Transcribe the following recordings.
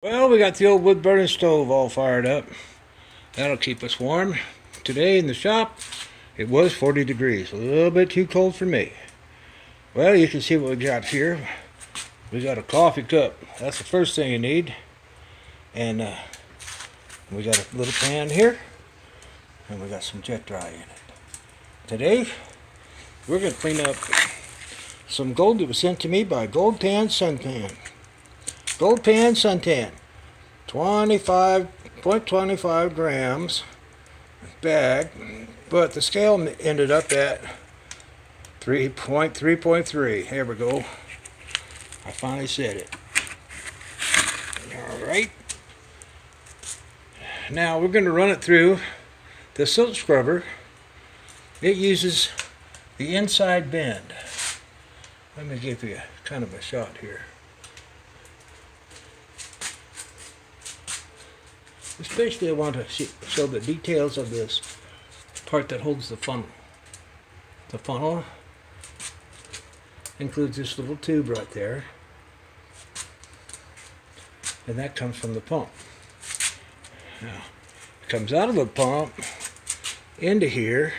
Well, we got the old wood burning stove all fired up. That'll keep us warm. Today in the shop, it was 40 degrees. A little bit too cold for me. Well, you can see what we got here. We got a coffee cup. That's the first thing you need. And we got a little pan here. And we got some jet dry in it. Today, we're going to clean up some gold that was sent to me by Gold Pan Suntan. Gold Pan Suntan. 25.25 grams bag, but the scale ended up at 3.3. Here we go. I finally said it. Alright. Now we're going to run it through the Silt Scrubber. It uses the inside bend. Let me give you kind of a shot here. Especially I want to show the details of this part that holds the funnel. The funnel includes this little tube right there. And that comes from the pump. Now, it comes out of the pump into here,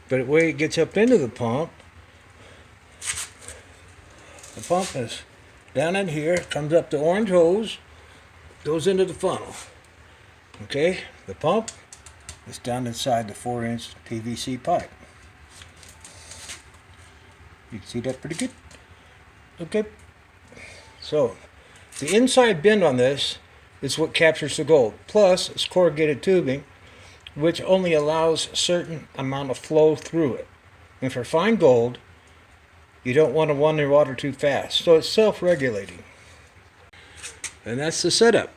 but the way it gets up into the pump is down in here, comes up the orange hose, goes into the funnel. Okay, the pump is down inside the 4-inch PVC pipe. You can see that pretty good. Okay, so the inside bend on this is what captures the gold. Plus, it's corrugated tubing, which only allows a certain amount of flow through it. And for fine gold, you don't want to run the water too fast. So it's self-regulating. And that's the setup.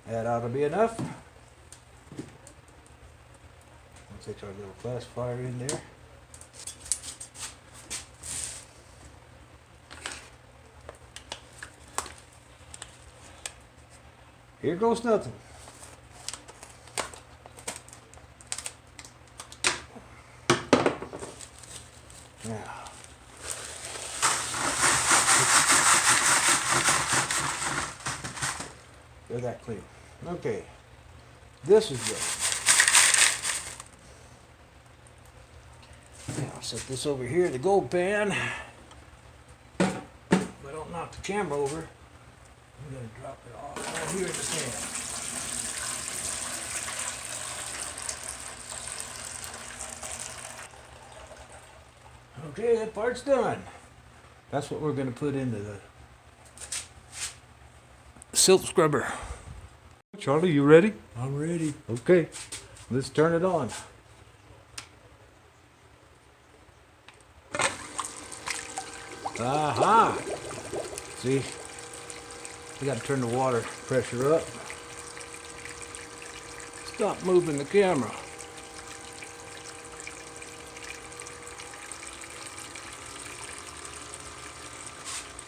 That ought to be enough. We'll take our little classifier in there. Here goes nothing. Now, they're that clean. Okay, this is good. Now I'll set this over here, the gold pan. If I don't knock the camera over, I'm going to drop it off right here in the pan. Okay, that part's done. That's what we're going to put into the Silt Scrubber. Charlie, you ready? I'm ready. Okay, let's turn it on. Aha! See, we got to turn the water pressure up. Stop moving the camera.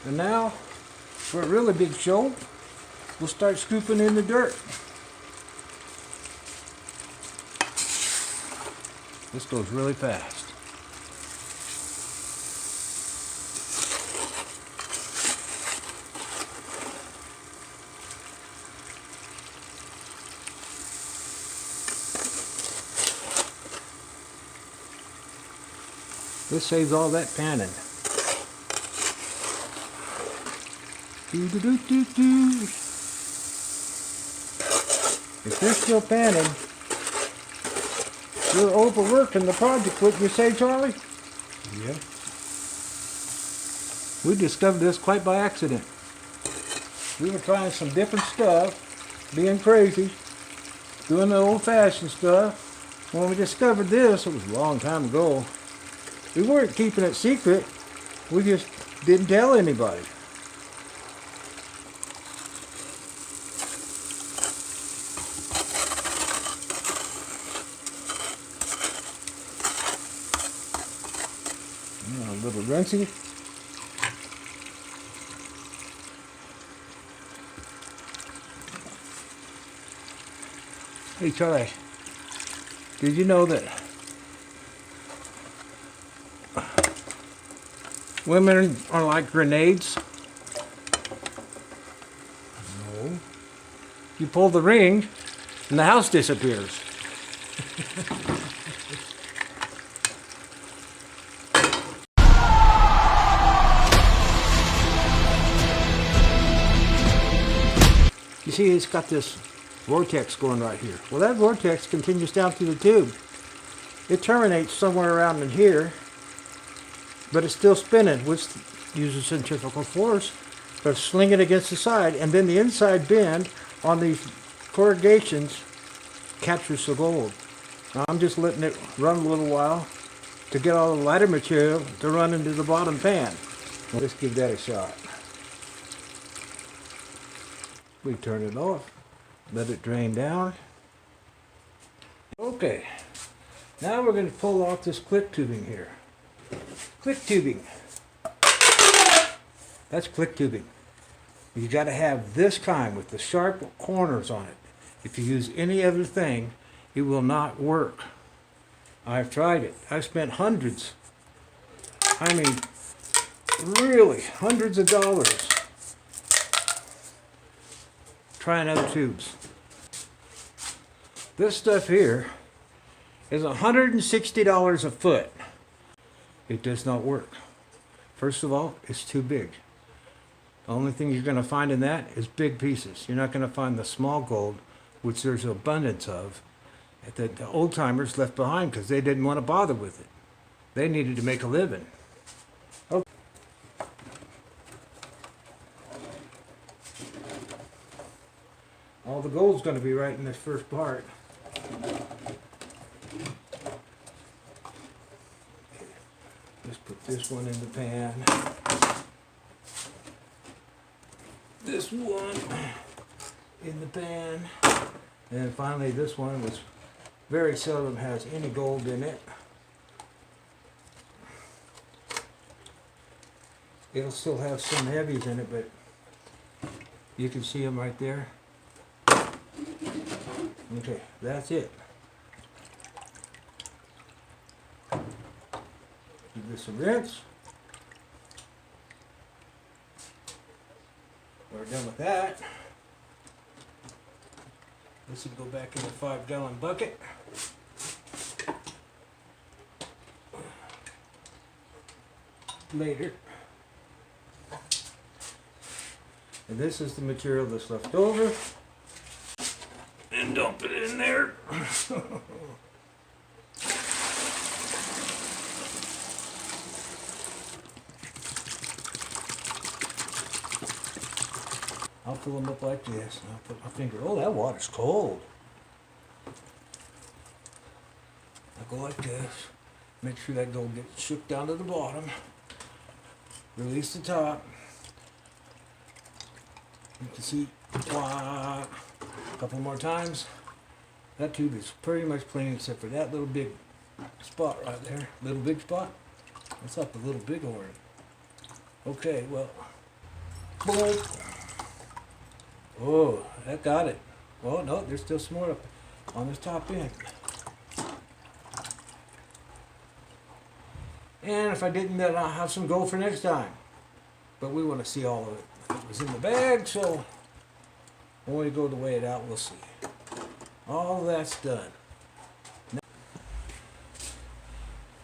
And now, for a really big show, we'll start scooping in the dirt. This goes really fast. This saves all that panning. Do-do-do-do-do. If you're still panning, you're overworking the project, wouldn't you say, Charlie? Yeah. We discovered this quite by accident. We were trying some different stuff, being crazy, doing the old-fashioned stuff. When we discovered this, it was a long time ago. We weren't keeping it secret. We just didn't tell anybody. A little rinsey. Hey Charlie, did you know that Women are like grenades. No. You pull the ring and the house disappears. You see, it's got this vortex going right here. Well, that vortex continues down through the tube. It terminates somewhere around in here, but it's still spinning, which uses centrifugal force, but sling it against the side, and then the inside bend on these corrugations captures the gold. Now, I'm just letting it run a little while to get all the lighter material to run into the bottom pan. Let's give that a shot. We turn it off, let it drain down. Okay, now we're going to pull off this click tubing here. Click tubing. That's click tubing. You got to have this kind with the sharp corners on it. If you use any other thing, it will not work. I've tried it. I've spent hundreds, I mean really hundreds of dollars trying other tubes. This stuff here is $160 a foot. It does not work. First of all, it's too big. The only thing you're going to find in that is big pieces. You're not going to find the small gold, which there's an abundance of, that the old timers left behind because they didn't want to bother with it. They needed to make a living. Okay. All the gold's going to be right in this first part. Let's put this one in the pan. This one in the pan. And finally this one, which very seldom has any gold in it. It'll still have some heavies in it, but you can see them right there. Okay, that's it. Give this a rinse. We're done with that. This will go back in the 5-gallon bucket. Later. And this is the material that's left over. And dump it in there. I'll fill them up like this, and I'll put my finger. Oh, that water's cold. I'll go like this. Make sure that gold gets shook down to the bottom. Release the top. You can see, a couple more times. That tube is pretty much clean except for that little big spot right there. Little big spot. That's not the little big one. Okay, well, boom. Oh, that got it. Oh no, there's still some more up on this top end. And if I didn't, then I'll have some gold for next time. But we want to see all of it. It was in the bag, so when we go to weigh it out, we'll see. All that's done.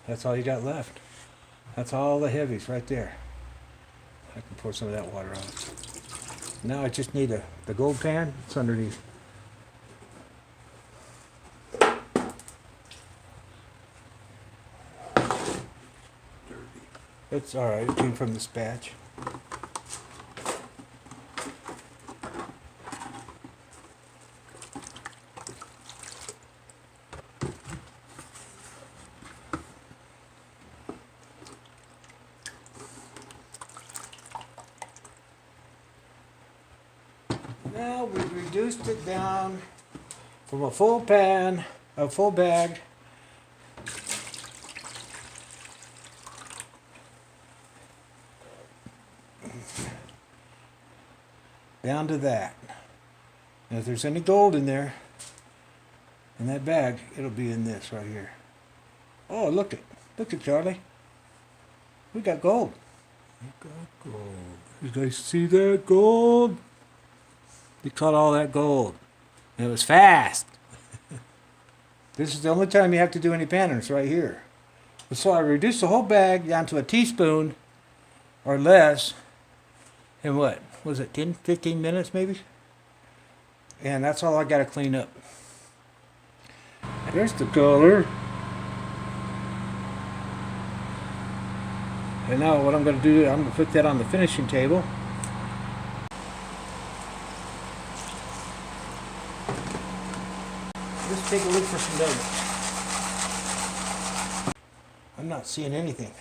That's all you got left. That's all the heavies right there. I can pour some of that water on. Now I just need the gold pan. It's underneath. It's alright, it came from this batch. Now we've reduced it down from a full pan, a full bag, down to that. And if there's any gold in there, in that bag, it'll be in this right here. Oh, look at Charlie. We got gold. We got gold. You guys see that gold? We caught all that gold. And it was fast. This is the only time you have to do any patterns right here. So I reduced the whole bag down to a teaspoon or less in what? Was it 10, 15 minutes maybe? And that's all I got to clean up. There's the color. And now what I'm going to do, I'm going to put that on the finishing table. Let's take a look for some nuggets. I'm not seeing anything.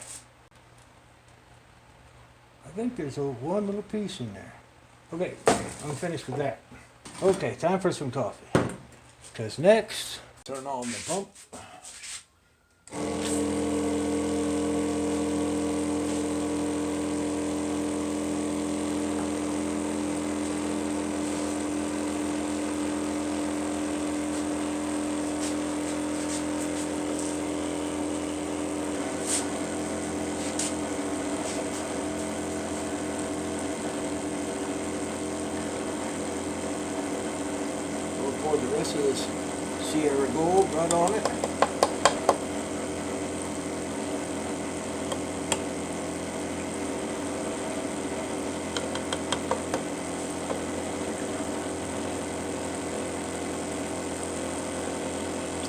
I think there's one little piece in there. Okay, I'm finished with that. Okay, time for some coffee. Because next, turn on the pump. Pour the rest of this Sierra Gold right on it.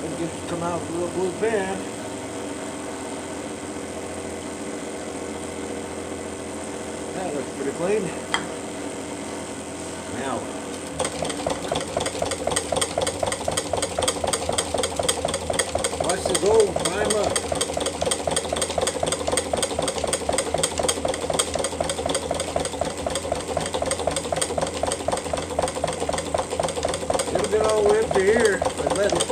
And get it to come out with a little blue pan. That looks pretty clean. Now, watch the gold climb up. It'll get all the way up to here, but let it.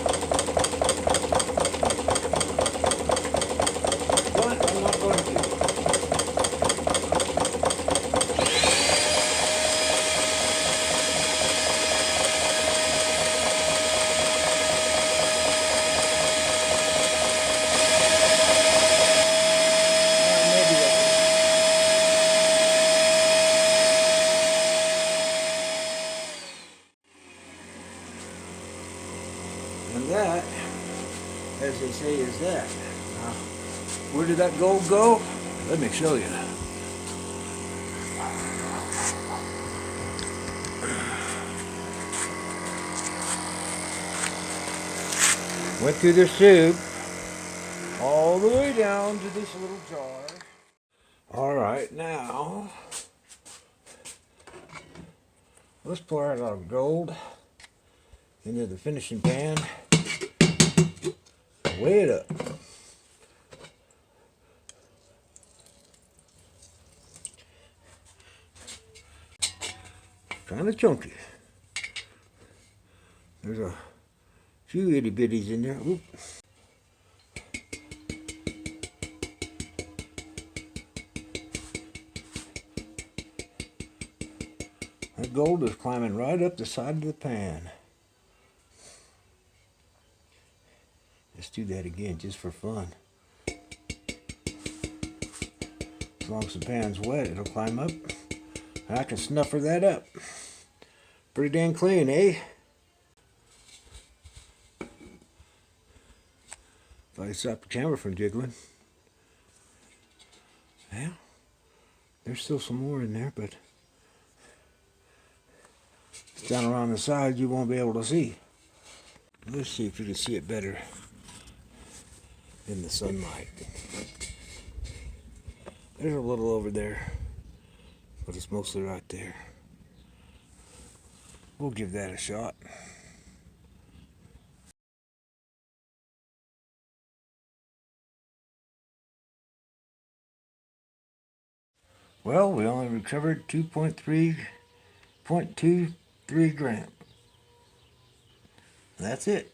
But I'm not going to. And that, as they say, is that. Now, where did that gold go? Let me show you. Went through this tube, all the way down to this little jar. All right, now, let's pour out our gold into the finishing pan. Weigh it up. Kind of chunky. There's a few itty bitties in there. Oop. That gold is climbing right up the side of the pan. Let's do that again just for fun. As long as the pan's wet, it'll climb up. And I can snuffer that up. Pretty dang clean, eh? If I stop the camera from jiggling. Yeah, there's still some more in there, but it's down around the side you won't be able to see. Let's see if you can see it better in the sunlight. There's a little over there, but it's mostly right there. We'll give that a shot. Well, we only recovered 2.23 grams. That's it.